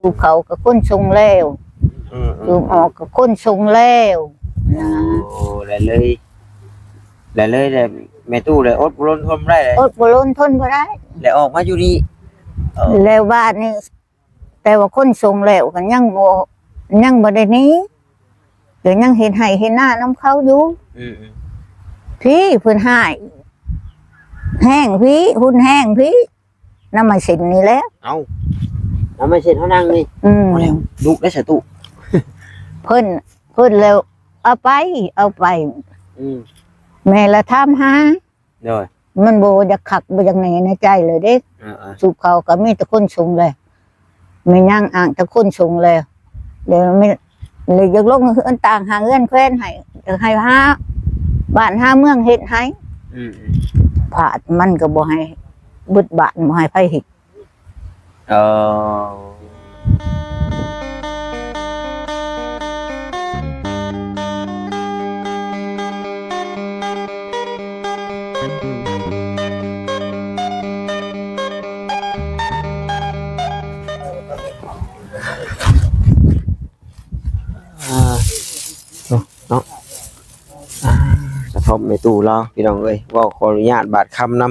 ภูเขาก็ค้นชงแล้วดูออกก็ค้นชงแล้วนะโอ้เลยแม่ตู้เลยอดบ่ล้นทนได้เลยอดบ่ล้นทนบ่ได้แล้วออกมาอยู่นี่แล้วบ้านนี่แต่ว่าค้นชงแล้วก็ยังบ่ได้หนี้เดี๋ยวยังเห็นให้เห็นหน้าน้ำเขาอยู่พี่เพิ่นให้แห้งพี่หุ่นแห้งพี่น้ำมาสินนี่แหล้วเอาน้ำมาสินเขานั่งนี่เอาแล้วลูกได้สตุเพิ่นแล้วเอาไปแม่ละถามหาrồi มันบ่อยากขักบ่อยากแหน่ในใจเลยเด้สุเขาก็มีแต่คนชงเลยไม่ย่างอ่างแต่คนชงเลยเดี๋ยวไม่เลยอยากลงเฮือนต่างหาเงินแคว้นให้หาบ้านหาเมืองเฮ็ดให้ผาดมันก็บ่ให้บึดบานบ่ให้ไผเฮ็ดเนาะกระทบในตู้เราพี่น้องเอ้ยว่าขออนุญาตบาดคำน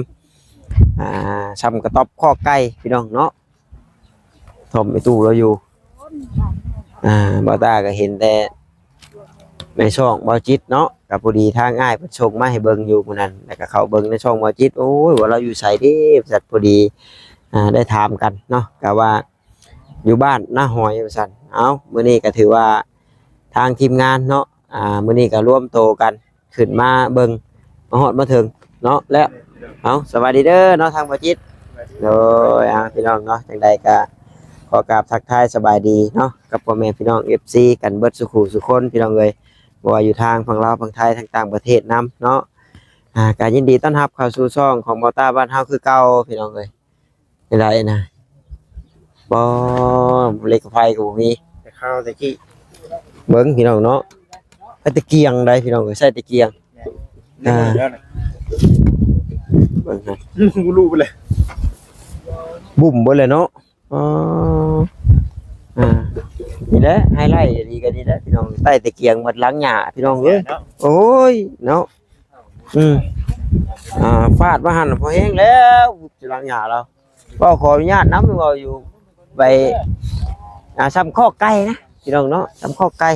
ำซ้ำกระต๊อบข้อไก่พี่น้องเนาะทบในตู้เราอยู่บ่ตาก็เห็นแต่ในช่องบ่จิตเนาะกับพอดีทางง่ายเพิ่นส่งมาให้เบิ่งอยู่มื้อนั้นแล้วก็เข้าเบิ่งในช่องบ่จิตโอ้ยว่าเราอยู่ไสเด้สัตว์พอดีได้ถามกันเนาะก็ว่าอยู่บ้านหน้าหอยว่าซั่นเอ้ามื้อนี้ก็ถือว่าทางทีมงานเนาะมื้อนี้ก็ร่วมโตกันขึ้นมาเบิ่งมาฮอดมาถึงเนาะแล้วเอาสวัสดีเด้อเนาะทางบ่จิตโดยพี่น้องเนาะจังใดก็ขอกราบทักทายสบายดีเนาะกับพ่อแม่พี่น้อง FC กันเบิดสุขุสุคนพี่น้องเอ้ยบ่ว่าอยู่ทางฝั่งลาวฝั่งไทยทางต่างประเทศนํเนาะก็ยินดีต้อนรับเข้าสู่ช่องของบ่ตาบ้านเฮาคือเก่าพี่น้องเอ้ยได้นะบ่เล็กไฟก็บ่มีแต่ข้าวแต่กี้เบิ่งพี่น้องเนาะใส่ตะเกียงได้พี่น้องเอ้ยใส่ตะเกียงเบิ่งฮะกูรู้ไปเลยบุ่มเบิดเลยเนาะนี่แหละไฮไลท์ดีกันนี่แหละพี่น้องใต้ตะเกียงหมดล้างหญ้าพี่น้องเอ้ยโอ้ยเนาะฟาดมาหั่นพอแห้งแล้วจะล้างหญ้าแล้วก็ขออนุญาตนำว่าอยู่ไปซ้ำข้อไก่นะพี่น้องเนาะซ้ำข้อไก่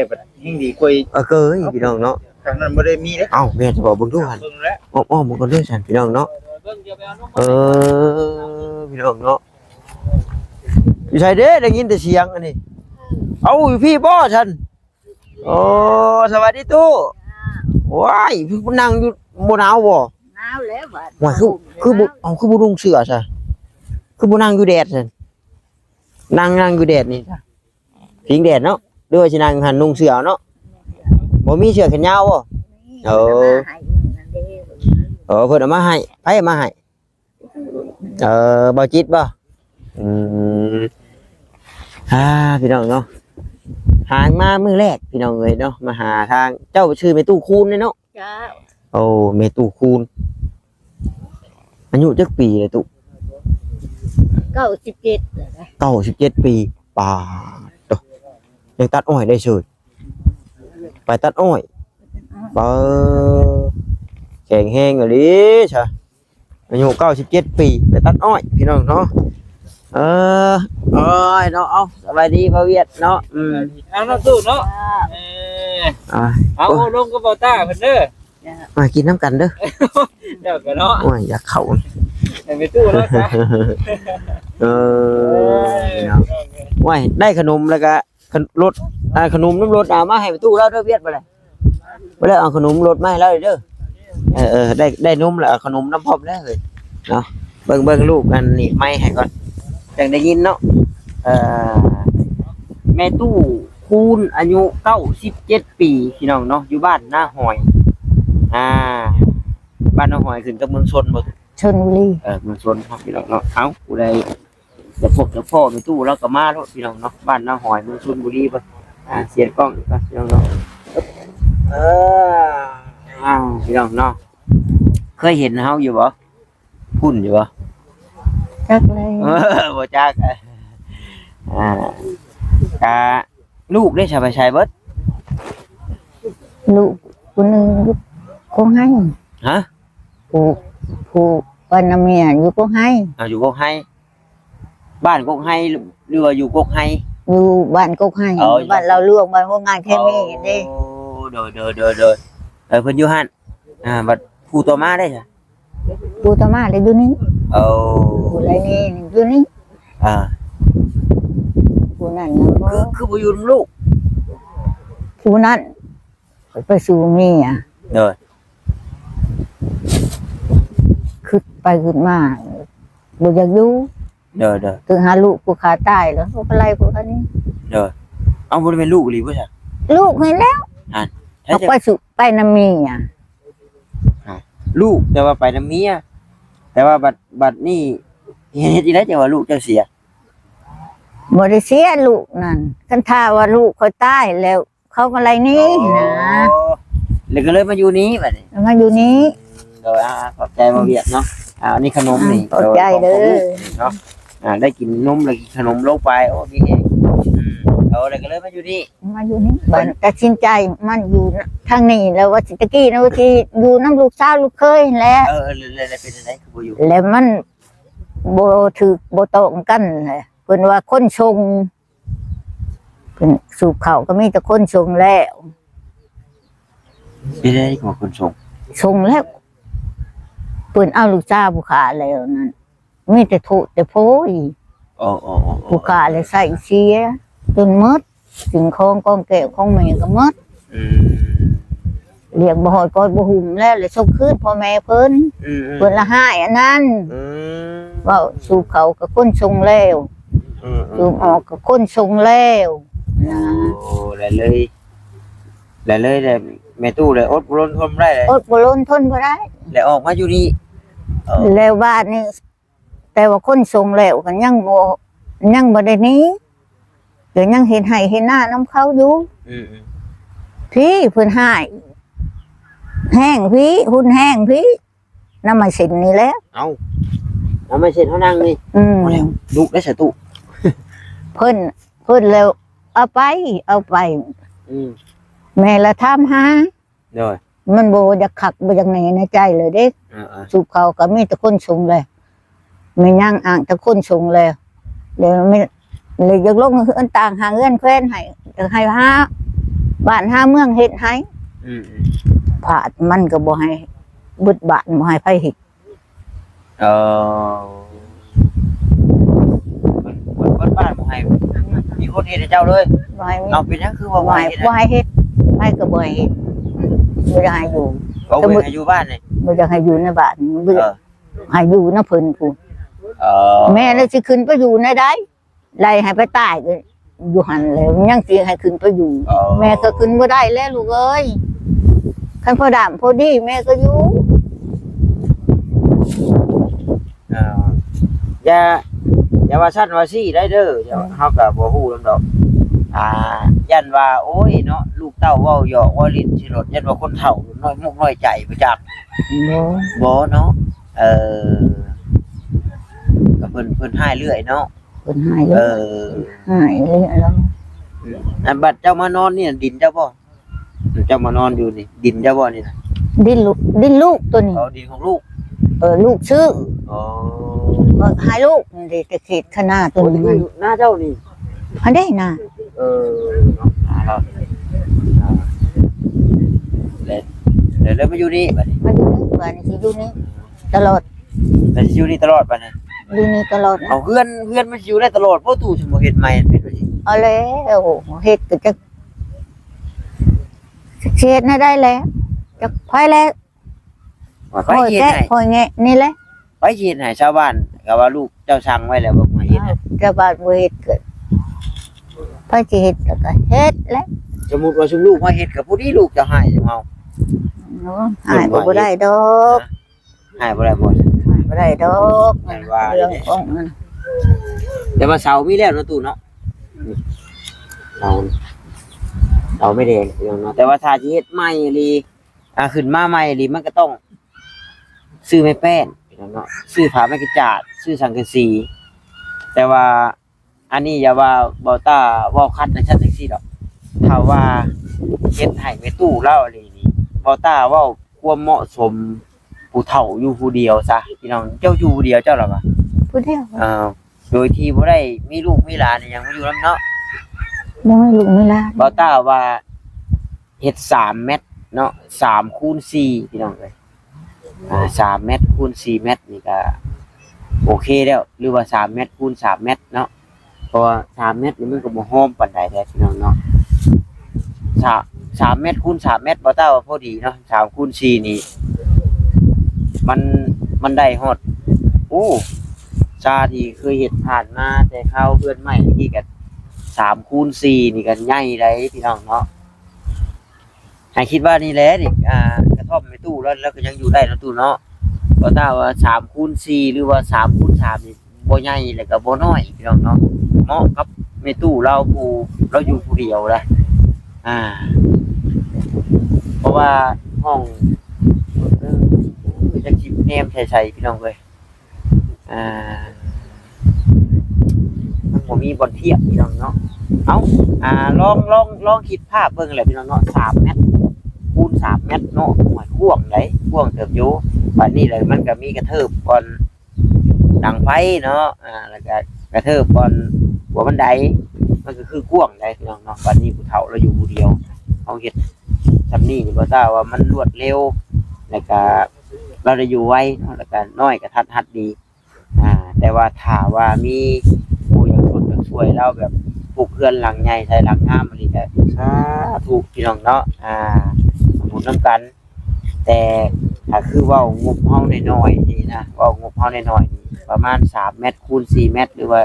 แบบยิ่งดีกว่าเกยพี่น้องเนาะทางนั้นบ่ได้มีเด้เอ้าแม่จะบอกเบิ่งดูหั่นอ้อมๆมันก็เด้อซั่นพี่น้องเนาะพี่น้องเนาะอยู่ไสเด้ได้ยินแต่เสียงอันนี้เอาอยู่พี่บ่ซั่นโอ้สวัสดีตู้ว้ายพี่นั่งอยู่บ่หนาวบ่หนาวแล้วบัดว้ายคือบ่นุ่งเสื้อซะคือบ่นั่งอยู่แดดซั่นนั่งอยู่แดดนี่จ้ะพิงแดดเนาะหรือว่าสินั่งหันนุ่งเสื้อเนาะบ่มีเสื้อแขนยาวบ่เพิ่นเอามาให้ไผเอามาให้บ่จิตบ่พี่น้องเนาะหามามื้อแรกพี่น้องเอ้ยเนาะมาหาทางเจ้าชื่อแม่ตู้คูณเนาะจ้าโอ้แม่ตู้คูณอายุจักปีเลยตู้97 ปีป่าโตยังตัดอ้อยได้เฉยไปตัดอ้อยแข็งแห้งอะดิใช่อายุ97 ปีไปตัดอ้อยพี่น้องเนาะเนาะเอาสบายดีพ่อเวียดเนาะเอาน้ำตู้เนาะเอาลงก็บ่ต้าเพิ่นเด้อมากินน้ำกันเด้อเดี๋ยวกันเนาะโอ้ยอยากเข้าไปตู้เนาะว้ายได้ขนมแล้วก็รถขนมน้ำรถมาให้ไปตู้แล้วเด้อเวียดไปเลยไปเลยเอาขนมรถมาให้แล้วเด้อได้นมแล้วขนมน้ำพร้อมแล้วเลยเนาะเบิ่งลูกกันนี่ไม่ให้ก่อนจังได้ยินเนาะแม่ตู้คูณอายุ97 ปีพี่น้องเนาะอยู่บ้านหน้าหอยบ้านหน้าหอยขึ้นกับเมืองชนบ่ชลบุรีเมืองชนครับพี่น้องเนาะเอ้าผู้ใดจะพกจะพ่อแม่ตู้แล้วก็มาเนาะพี่น้องเนาะบ้านหน้าหอยเมืองชลบุรีบ่เสียงกล้องก็พี่น้องเนาะพี่น้องเนาะเคยเห็นเฮาอยู่บ่พุ่นอยู่บ่จักเลยบ่จัก กะลูกได้ชาวไปชายเบิด ลูกคนหนึงอยู่ก็ให้ ฮะ ผู้วันน่ะเมียอยู่ก็ให้ เอาอยู่กกให้บ้านกกให้หรือว่าอยู่กกให้ อยู่บ้านก็ให้ อ๋อ บ้านเราเลือกบ้านพวกงานแค่นี้เด้ โอ้โดยเพิ่นอยู่หั่นบัดผู้ต่อมาได้จ้ะ ผู้ตามาเลยอยู่นี่ เอา ผู้ไรนี่อยู่นี่ อ่า ผู้นั้นน่ะบ่ คือบ่อยู่นำลูก ผู้นั้นไปสู่เมีย เด้อ ขึ้นไปขึ้นมาบ่อยากอยู่ เด้อ ถึงหาลูกผู้ขาตายแล้วบ่เป็นไรผู้คนนี้ เด้อเอาบ่ได้เป็นลูกอีหลีบ่จ้ะ ลูกเห็นแล้ว ใช่ เอา จ้ะ ไปสู่ไปนำเมีย ลูกแต่ว่าไปนำเมียแต่ว่าบัดนี้เฮ็ดอีไดจังว่าลูกเจ้าเสีย บ่ได้เสียลูกนั่นคันท่าว่าลูกเขาตายแล้ว เขาก็ไรนี้นะ อ๋อแล้วก็เลยมาอยู่นี้บัดนี้ มาอยู่นี้ โดยขอบใจบ่เวียดเนาะอันนี้ขนมนี่ ขอบใจเด้อ เนาะได้กินนมแล้วกินขนมลงไปโอ้พี่เองแล้วก็เลยมาอยู่นี่ มาอยู่นี่บัดตัดสินใจมันอยู่ทางนี้แล้วว่าสิตะกี้นะว่าสิอยู่น้ำลูกสาวลูกเคยแหล้ว เลยเป็นจังไดคือบ่อยู่ แล้วมันบ่ถูกบ่ตรงกันเลยเพิ่นว่าคนชงเพิ่นสูบข้าวก็มีแต่คนชงแล้ว เป็นจังไดคือคนส่ง ชงแล้วเพิ่นเอาลูกสาวผู้ขาแล้วนั่นมีแต่โทษแต่โพย อ๋อ ผู้ขาเลยใส่เสียจนหมดสิ่งของกองแก้วของแม่ก็หมด เลี้ยงบ่ฮอดก็บ่หุ่มแล้วเลยส่งคืนพ่อแม่เพิ่นเพิ่นละหายอันนั้นเว้าสู่เขากับคนชงแล้วสู่ออกกับคนชงแล้วนะ โอ้เลยแม่ตู้เลยอดบ่ล้นทนได้เลย อดบ่ล้นทนบ่ได้ แล้วออกมาอยู่นี่ แล้วบ้านนี้แต่ว่าคนชงแล้วก็ยังบ่ได้หนี้เดี๋ยวยังเห็นให้เห็นหน้าน้ำเขาอยู่พี่เพิ่นหายแห้งพี่หุ่นแห้งพี่น้ำมันสินนี่แหละ เอาแล้วไม่เสร็จเท่านั่งนี่ลูกได้สตุ เพิ่นแล้วเอาไปแม่ละถามหา เด้อ มันบ่อยากขักบ่อยากไหนในใจเลยเด้สูบเขาก็มีแต่คนชงเลยไม่ย่างอ่างแต่คนชงเลยไม่เลยอยากลงเฮือนต่างหาเงินแคว้นให้จะให้หาบ้านหาเมืองเฮ็ดให้ผาดมันก็บ่ให้บึดบ้านบ่ให้ไผเฮ็ด คนบ้านบ่ให้มีคนเฮ็ดให้เจ้าเลย บ่ให้มี เอาเป็นจังคือว่า บ่ บ่ ให้ ให้ บ่ให้เฮ็ดไผก็บ่ให้เฮ็ดบ่ได้ให้อยู่ เอาไว้ให้อยู่บ้านนี่ บ่อยากให้อยู่ในบ้านบ่อยากให้อยู่นำเพิ่นพู้น แม่เลยสิขึ้นไปอยู่ในใดไล่ให้ไปตายก็อยู่หันแล้วยังสิให้ขึ้นไปอยู่ แม่ก็ขึ้นบ่ได้แล้วลูกเอ้ยคันพอดามพอดีแม่ก็อยู่ อย่าว่าซั่นว่าซี่ได้เด้อเฮาก็บ่ฮู้นำดอกยันว่าโอ้ยเนาะลูกเต้าเว้าหยอกว่าลิ้นสิรถยันว่าคนเฒ่าน้อยมุกน้อยใจบ่จัก บ่เนาะก็เพิ่นให้เรื่อยเนาะ เพิ่นให้เลยให้เลยแล้ว อันบัดเจ้ามานอนนี่ดินเจ้าบ่เจ้ามานอนอยู่นี่ดินเจ้าบ่นี่นะ ดิ้นลูกตัวนี้ ดินของลูก ลูกชื่อ อ๋อ ก็ให้ลูกนี่แต่เขตคณะตัวนี้มัน หน้าเจ้านี่ อันได้น่ะ เราแล้วมาอยู่นี่บัดนี้ มาอยู่นี่บ้านนี่สิอยู่นี่ตลอด แล้วสิอยู่นี่ตลอดบัดนี้ อยู่นี่ตลอด เอาเพื่อนมันสิอยู่ได้ตลอดบ่ตู่สิบ่เฮ็ดใหม่เป็นว่าสิ เอาแล้วเฮ็ดก็จะเฮ็ดได้แล้วจะไผแล้ว ว่าไป ค่อย เฮ็ด แกะ ให้ ค่อยแงะนี่แหละ ไปเฮ็ดให้ชาวบ้านก็ว่าลูกเจ้าสั่งไว้แล้วบ่มาเฮ็ดให้ จะบาดบ่เฮ็ดเกิดพระสิเฮ็ดแล้วก็เฮ็ดแหล้ว สมมุติว่าชุมลูกมาเฮ็ดกับผู้นี้ลูกจะให้จังเฮา เนาะหายก็บ่ได้ดอก ให้บ่ได้บ่ หายบ่ได้ดอก แม่นว่า เรื่องของมัน แต่ว่าเสามีแล้วเนาะตู่เนาะเสาไม่แดงเนาะแต่ว่าถ้าสิเฮ็ดใหม่อีหลีขึ้นมาใหม่อีหลีมันก็ต้อง ซื้อไม้แป้นเนาะซื้อผ้าไม้กระจาดซื้อสังกะสีแต่ว่า อันนี้อย่าว่าเบาต้าเว้าคัดในชั้นจังซี่ดอกถ้าว่าเฮ็ดให้แม่ตู้เล่าอะไรนี่เบาต้าเว้าความเหมาะสมผู้เฒ่าอยู่ผู้เดียวซะพี่น้องเจ้าอยู่ผู้เดียวเจ้าหรอวะ ผู้เดียว โดยที่บ่ได้มีลูกมีหลานอิหยังมาอยู่นำเนาะ บ่ให้ลูกไม่ลา เบาต้าว่าเฮ็ด3 เมตรเนาะ3 คูณ 4พี่น้องเอ้ย3 เมตรคูณ 4 เมตรนี่ก็โอเคแล้วหรือว่า3 เมตรคูณ 3 เมตรเนาะเพราะว่า3 เมตรนี่มันก็บ่โฮมปานใดแท้พี่น้องเนาะ3 เมตรคูณ 3 เมตรบ่ต้าว่าพอดีเนาะ3 คูณ 4นี่มันได้ฮอดโอ้ชาที่เคยเฮ็ดผ่านมาแต่ข้าวเพื่อนใหม่ที่ก็3 คูณ 4นี่ก็ใหญ่ได้พี่น้องเนาะให้คิดว่านี่แหละนี่กระท่อมในตู้แล้วก็ยังอยู่ได้เนาะตู้เนาะบ่ต้าว่า3 คูณ 4หรือว่า3 คูณ 3นี่บ่ใหญ่แล้วก็บ่น้อยพี่น้องเนาะเหมาะกับในตู้เราผู้เราอยู่ผู้เดียวละเพราะว่าห้องจะคิดแนมใส่ๆพี่น้องเอ้ยมันบ่มีบ่อนเทียบพี่น้องเนาะลองคิดภาพเบิ่งแหละพี่น้องเนาะ3 เมตรคูณ 3 เมตรเนาะหอยข่วงได้ข่วงเติบอยู่บัดนี้เลยมันก็มีกระเทิบก่อนดังไฟเนาะแล้วก็กระเทิบก่อนหัวบันไดมันก็คือข่วงได้พี่น้องเนาะบัดนี้ผู้เฒ่าเราอยู่ผู้เดียวเอาเฮ็ดซำนี้นี่บ่ทราบว่ามันรวดเร็วแล้วก็เราได้อยู่ไวเนาะแล้วก็น้อยก็ทัดหัดดีแต่ว่าถ้าว่ามีผู้อยากคนอยากช่วยเราแบบปลูกเรือนหลังใหญ่ใช้หลังงามอะไรก็สาธุพี่น้องเนาะหมุนน้ำกันแต่ถ้าคือเว้างบเฮาน้อยๆนี่นะเว้างบเฮาน้อยๆนี่ประมาณ3 เมตรคูณ 4 เมตรหรือว่า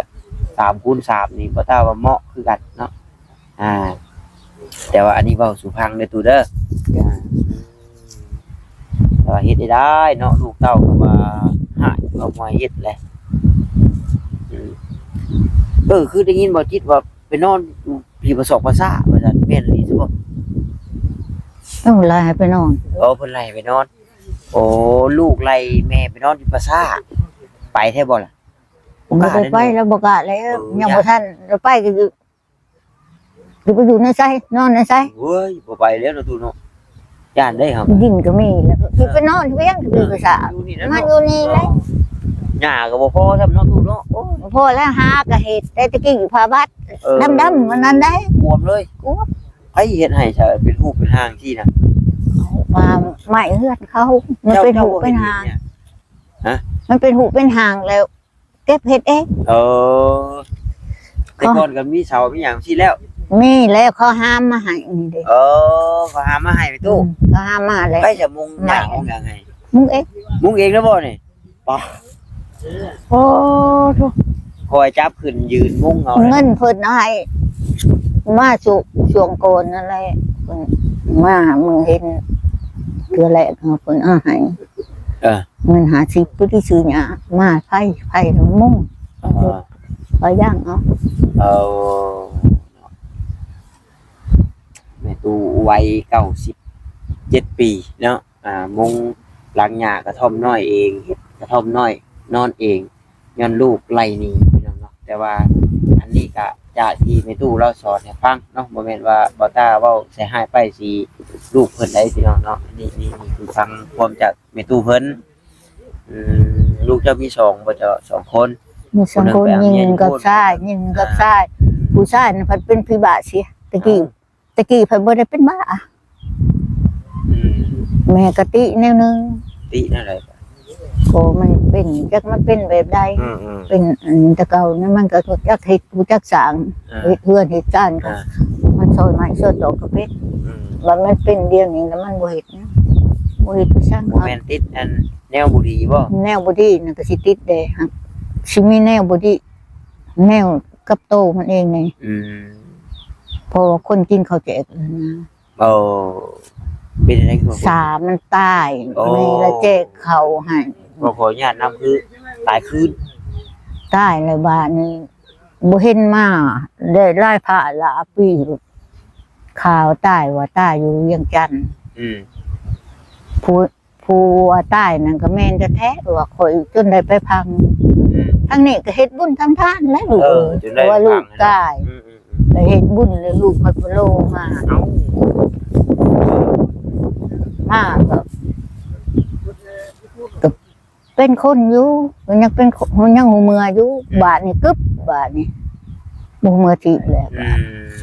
3 คูณ 3นี่บ่ถ้าว่าเหมาะคือกันเนาะแต่ว่าอันนี้เว้าสู่พังเด้อตู่เด้อแต่ว่าเฮ็ดได้เนาะลูกเต้าก็ว่าหายเอามาเฮ็ดแหละคือได้ยินบ่จิตว่าไปนอนอยู่ที่ประสบภาษาว่าซั่นแม่นอีหลีซิบ่ ต้องลาให้ไปนอน เพิ่นไล่ไปนอนโอ้ลูกไล่แม่ไปนอนที่ประสาทไปแท้บ่ล่ะ บ่ได้ไปแล้วบ่กล้าแล้วยังบ่ทันแล้วไปก็คือไปอยู่ในไสนอนในไส เฮ้ยบ่ไปแล้วเนาะตู่เนาะย่านได้ครับ ดินก็มีแล้วคือไปนอนเวียงคือภาษามันอยู่นี่เลย หญ้าก็บ่พอทำเนาะตู่เนาะโอ้ พอแล้วหาก็เฮ็ดแต่ตะกี้อยู่พาบัดดำๆมันนั้นได้ บวมเลยไผเฮ็ดให้ซะเป็นรูปเป็นหางที่น่ะ มาไม้เฮือนเขามันเป็นหูเป็นหางมันเป็นหูเป็นหางแล้วเก็บเฮ็ดเอง แต่ก่อนก็มีเสามีหยังซี่แล้ว มีแล้วเขาห้ามมาให้นี่เด้ เขาหามาให้ไปตู้ เขาห้ามมาแล้ว ไปจะมุงหญ้ามุงหยังไง มึงเอง มุงเองแล้วบ่นี่ป่ะ โอ้ทุก คอยจับขึ้นยืนมุงเอา เงินเพิ่นให้มาช่วงโกนอะไรมามึงเห็นเกลือแหลกเพิ่นเอาให้เงิน50ผู้ที่ซื้อหญ้ามาไผมุ่งไปย่างเอาแม่ตู้วัย97 ปีเนาะมุงหลังหญ้ากระท่อมน้อยเองเฮ็ดกระท่อมน้อยนอนเองย้อนลูกไล่หนีพี่น้องเนาะแต่ว่าอันนี้ก็จากที่แม่ตู้เราสอนให้ฟังเนาะบ่แม่นว่าบ่ตาเว้าใส่ให้ไปสิลูกเพิ่นได้พี่น้องเนาะนี่คือฟังความจากแม่ตู้เพิ่นลูกเจ้ามี2บ่เจ้า2 คน มี2คนยิงกับชายผู้ชายน่ะเพิ่นเป็นพิบาเสียตะกี้เพิ่นบ่ได้เป็นบ้าแม่กะติแนวนึง ตินั่นแหละ โอ้มันเป็นจักมันเป็นแบบใดเป็นอันตะเก่านั้นมันก็จักเฮ็ดผู้จักสร้างเฮ็ดเฮือนเฮ็ดซ่านก็มันซอยไม้ซอยตอกก็เป็นว่ามันเป็นเดียวนี้แล้วมันบ่เฮ็ดนะบ่เฮ็ดไปซั่น บ่แม่นติดอันแนวบ่ดีบ่ แนวบ่ดีนั่นก็สิติดได้ครับสิมีแนวบ่ดีแนวกับโตมันเองนี่เพราะว่าคนกินข้าวแจกนะ เป็นอะไรคือ สามันตายมีละแจกเขาให้ บ่ขออนุญาตนำคือตายคืน ตายเลยบ้านนี้บ่เห็นมาได้ไล่พระหลายปีข่าวตายว่าตายอยู่เวียงจันทน์ผู้ว่าตายนั่นก็แม่นแท้ๆว่าข่อยจนได้ไปพัง ทั้งนี้ก็เฮ็ดบุญทำทานแล้วลูก จนได้ ว่าลูก ฟัง ตายแล้วเฮ็ดบุญแล้วลูกพัดโลมามาก็เป็นคนอยู่มันยังเป็นมันยังหูเมืออยู่บาทนี่กึบบาทนี่หูเมือทีแล้ว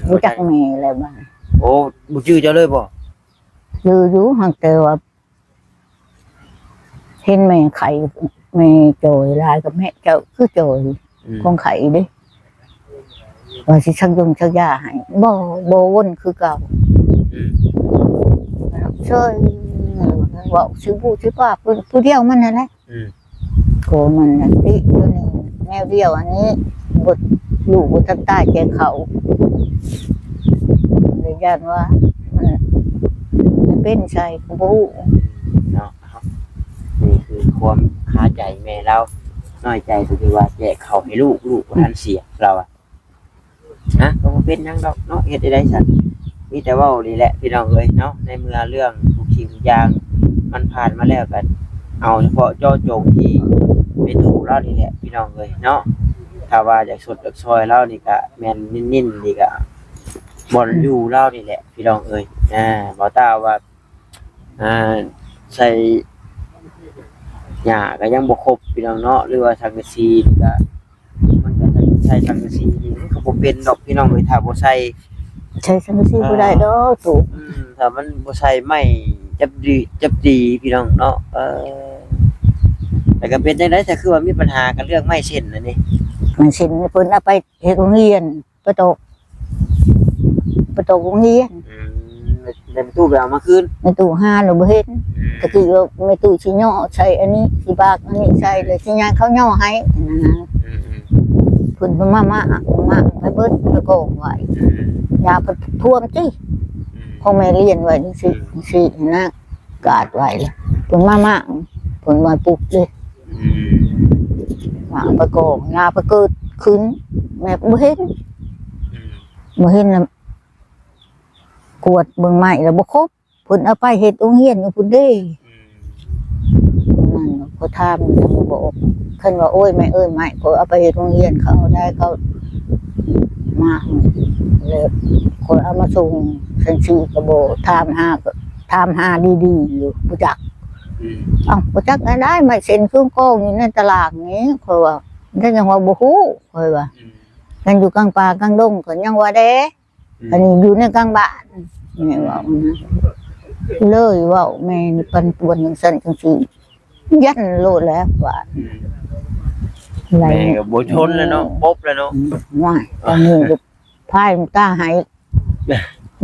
รู้จักแม่แล้วบ้าง โอ้บ่ชื่อเจ้าเลยบ่ อยู่ห่างแต่ว่าเห็นแม่ไข่แม่โจยลายกับแม่เจ้าคือโจยของไข่ดิว่าสิชักยงชักยาให้บ่วนคือเก่าเชยว่าชื่อผู้ป้าผู้เดียวมันนั่นแหละโกมันน่ะติตัวนี้แนวเดียวอันนี้บดอยู่บนทางใต้แกเขาเลยย่านว่ามันเป็นใช่กูบ่ฮู้ เนาะนี่คือความคาใจแม่เราน้อยใจก็คือว่าแจกเขาให้ลูกบ่ทันเสียเราอ่ะนะก็บ่เป็นหยังดอกเนาะเฮ็ดได้ซั่นมีแต่เว้านี่แหละพี่น้องเอ้ยเนาะในเมื่อเรื่องทุกสิ่งทุกอย่างมันผ่านมาแล้วก็เอาเฉพาะเจาะจงที่ไปดูเรานี่แหละพี่น้องเอ้ยเนาะถ้าว่าอยากสดอยากซอยเรานี่ก็แม่นนิ่นๆนี่ก็บ่อยู่เรานี่แหละพี่น้องเอ้ยบ่ตาว่าใส่หญ้าก็ยังบ่ครบพี่น้องเนาะหรือว่าสังกะสีนี่ก็มันก็จะใช้สังกะสีนี่มันก็บ่เป็นดอกพี่น้องเอ้ยถ้าบ่ใส่ ใช้สังกะสีบ่ได้ดอกถูก ถ้ามันบ่ใส่ไม้จับดีพี่น้องเนาะแต่ก็เป็นจังได๋แต่คือว่ามีปัญหากันเรื่องไม้เส้นนั่นนี่ มันสินเพิ่นเอาไปเฮ็ดโรงเรียนไปตกโรงเรียน ในตู้ไปเอามาคืน ในตู้ห้าเราบ่เห็นตะกี้ก็ในตู้สิย่อใส่อันนี้สิบากอันนี้ใส่เลยสิย่างเขาย่อให้นะเพิ่นมาไปเบิดไปโกงไว้ยาเพิ่นท่วมติของแม่เรียนไว้สินะกาดไว้เลยเพิ่นมาเพิ่นมาปลุกเลยมาไปโกงยาไปเกิดขึ้นแม่บ่เห็นแล้วกวดเบิ่งใหม่แล้วบ่ครบเพิ่นเอาไปเฮ็ดโรงเรียนอยู่พุ่นเด้นั่นพอถามจังบอกเพิ่นว่าโอ้ยแม่เอ้ยไม่ก็เอาไปเฮ็ดโรงเรียนเขาได้เขามาแล้วคนเอามาส่งสันสีก็บ่ถามหาดีๆอยู่บ่จักบ่จักได้ไม่เซ็นเครื่องกองอยู่ในตลาดนี้ค่อยว่าได้ยังว่าบ่ฮู้ค่อยว่ากันอยู่กลางป่ากลางดงก็ยังว่าเด้อันนี้อยู่ในกลางบ้านแม่ว่าเลยว่าแม่นี่ปันป่วนจังซั่นจังซี่ยันโลดแล้วว่าไหล แม่ก็บ่ชนแล้วเนาะป๊บแล้วเนาะ ว่ายตอนนี้ลูกพายมันตาหาย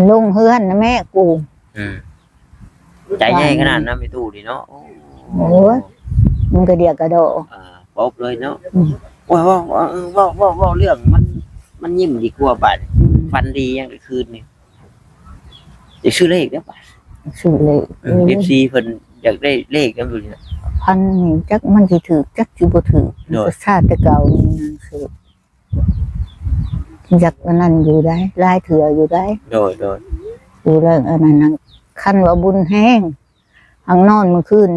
ลงเฮือนนะแม่กู ใจใหญ่ขนาดนั้นไปตู้ดิเนาะ โอ้ยมันก็เดียกกระโดด ป๊บเลยเนาะว่าเรื่องมันยิ้มดีกว่าบาดฟันดียังคืนนี่จะชื่อเลขเด้อบ่ ชื่อเลย FC เพิ่นอยากได้เลขกันอยู่นี่ พันนี่จักมันสิถือจักสิบ่ถือก็ชาติแต่เก่านี่นั่นคือจักอันนั้นอยู่ได้ลายเถื่ออยู่ได้ โดย อยู่แล้วอันนั้นคันว่าบุญแห้งหังนอนเมื่อคืน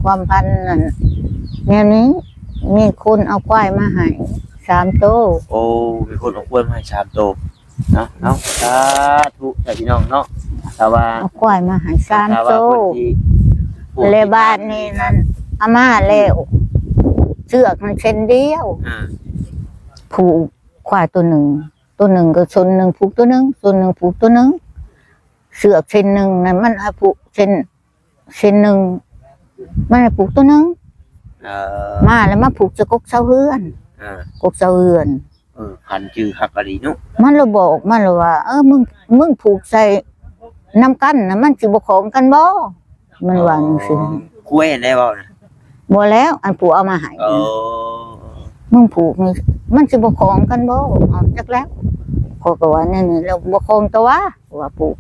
ความพันนั่นแนวนี้มีคนเอาควายมาให้3โต โอ้มีคนเอากล้วยมาให้3โตเนาะเนาะสาธุแต่พี่น้องเนาะแต่ว่า เอาควายมาให้3โตเลบ้านนี่นั่นอาม่าแล้วเชือกมันเส้นเดียวผูกควายตัวหนึ่งก็ชนหนึ่งผูกตัวหนึ่งส่วนหนึ่งผูกตัวหนึ่งเสือกเส้นหนึ่งนั่นมันเอาผูกเส้นหนึ่งมันเอาผูกตัวหนึ่งมาแล้วมาผูกจะกกเสาเฮือนกกเสาเฮือน พันจือหักอะไรเนาะ มันเราบอกมันเลยว่ามึงผูกใส่น้ำกันนะมันสิบของกันบ่มันว่าจังซี่ กล้วยได้บ่นะ บ่แล้วอันผูกเอามาให้มึงผูกนี่มันสิบของกันบ่เอาจักแล้วขอก็ว่านี่แล้วบ่ของตัวว่าผูก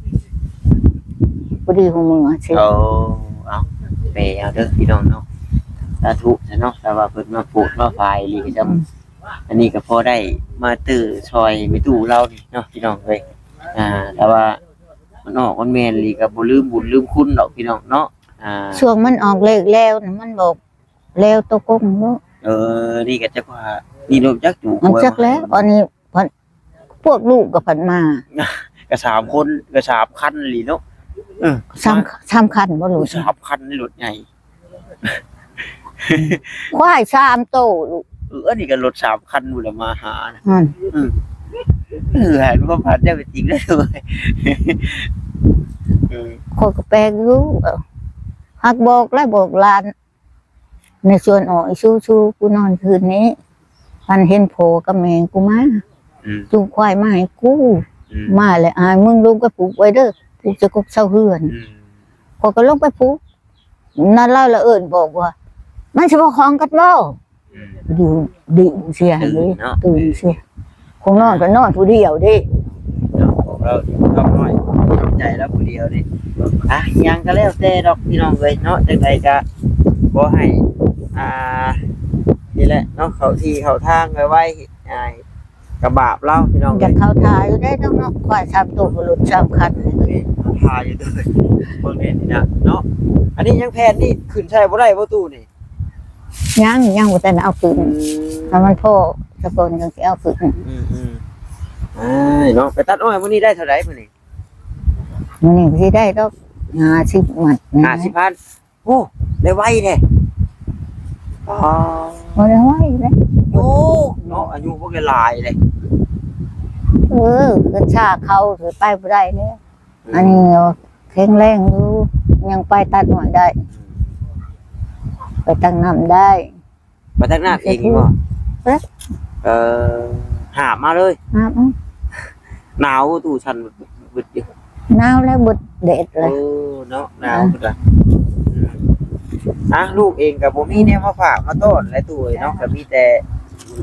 บ่ดีของมึงอ่ะสิ เอาไปเอาเด้อพี่น้องเนาะสาธุเนาะแต่ว่าเพิ่นมาปลูกมาไฟลีก็จำอันนี้ก็พอได้มาตื้อซอยไปตู้เรานี่เนาะพี่น้องเอ้ยแต่ว่ามันออกมันแม่นลีก็บ่ลืมบุญลืมคุณดอกพี่น้องเนาะช่วงมันออกเลขแล้วน่ะมันบอกแล้วตะกงเนาะ นี่ก็จักว่านี่รถจักอยู่ มันจักแล้วอันนี้เพิ่นพวกลูกก็เพิ่นมา ก็3คนก็3คันอีหลีเนาะสามคันบ่รู้ 3คันนี่รถใหญ่ ควาย3โตลูก อันนี้ก็รถ3คันนู่นแหละมาหานะ นั่น หายความฝันได้เป็นจริงได้เลยคนก็แปลกอยู่ฮักบอกแล้วบอกหลาน ในส่วนออกชูกูนอนคืนนี้พันเห็นโผกับแม่กูมาจูงควายมาให้กูมาเลยมึงลงไปปลูกไว้เด้อปลูกจะกบเสาเฮือนคนก็ลงไปปลูกนั่นเล่าละเอิญบอกว่ามันสิบ่ของกันบ่ดิเสียเลยตื่นเสียคงนอนก็นอนผู้เดียวดิเราต้องน้อยทำใจแล้วผู้เดียวดิยังก็แล้วแต่ดอกพี่น้องเลยเนาะจังใดก็บ่ให้นี่แหละเนาะเขาที่เขาทางไว้กระบาบเล่าพี่น้องจะเข้าทายอยู่ได้เนาะควาย3ตัวหลุด3คันทายอยู่ด้วยเบิ่งเห็นนี่นะเนาะอันนี้ยังแพนนี่ขึ้นใช่บ่ได้บ่ตู้นี่ยังบ่ทันเอาปืนถ้ามันพ่อตะโกนจังสิเอาปืนเนาะไปตัดอ้อยมื้อนี้ได้เท่าไหร่มื้อนี้สิได้ดอก50หมัด50,000โอ้ได้ไวแท้บ่ได้ไว้เด้ โอ้เนาะอายุบ่ได้หลายเลยก็ชาเขาถือไปบ่ได้เด้อันนี้แข็งแรงอยู่ยังไปตัดหน่อยได้ไปตั้งน้ำได้ไปตั้งน้ำเองบ่หามาเลยหนาวตู้ชันบึดอยู่หนาวแล้วบึดเด็ดเลยเนาะหนาวบึดลูกเองกับผมมีเนี่ยมาฝากมาต้อนและตู้เนาะก็มีแต่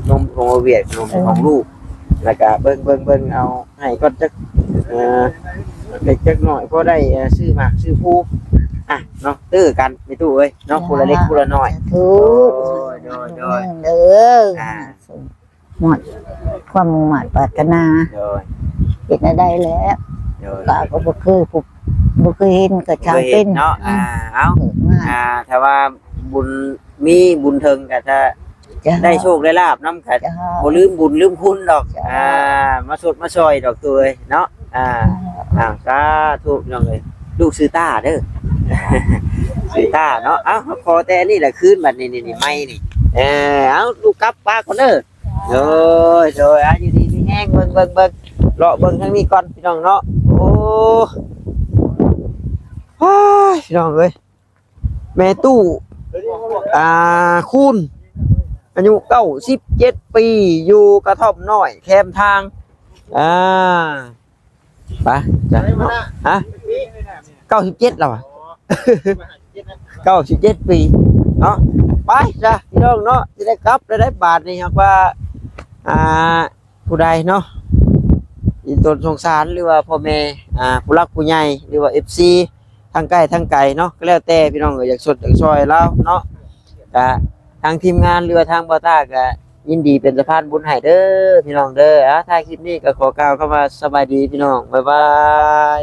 นมของเวียดนมของลูกแล้วก็เบิ่งเอาให้ก็จักเล็กจักหน่อยพอได้ซื้อหมากซื้อผู้เนาะตื้อกันไม่ตู้เอ้ยเนาะคนละเล็กคนละน้อยถูกโดยหมดความมุ่งมั่นปรารถนาเฮ็ดได้แล้วก็บ่เคยเห็นก็ช่างเป็นเนาะถ้าว่าบุญมีบุญเทิงก็จะได้โชคได้ลาบนำกันบ่ลืมบุญลืมคุณดอกมาสดมาซอยดอกตัวเอ้ยเนาะสาธุน้องเอ้ยลูกซื้อต้าเด้อซื้อต้าเนาะขอแต่นี่แหละคืนบัดนี่ไม้นี่ลูกกลับป้าก่อนเด้อโดยอยู่ดีมีแห้งเบิ่งเลาะเบิ่งทางนี้ก่อนพี่น้องเนาะโอ้พี่น้องเอ้ยแม่ตู้คุณอายุ97 ปีอยู่กระท่อมน้อยแคมทางไปจ้ะ97แล้ว97 ปีเนาะไปจ้ะพี่น้องเนาะจะได้กลับได้บาทนี่ครับว่าผู้ใดเนาะอีตนสงสารหรือว่าพ่อแม่ผู้รักผู้ใหญ่หรือว่า FC ทางใกล้ทางไกลเนาะก็แล้วแต่พี่น้องอยากสดอยากซอยแล้วเนาะทางทีมงานหรือว่าทางบ่ต้าก็ยินดีเป็นสะพานบุญให้เด้อพี่น้องเด้อท้ายคลิปนี้ก็ขอกล่าวเข้ามาสบายดีพี่น้องบ๊ายบาย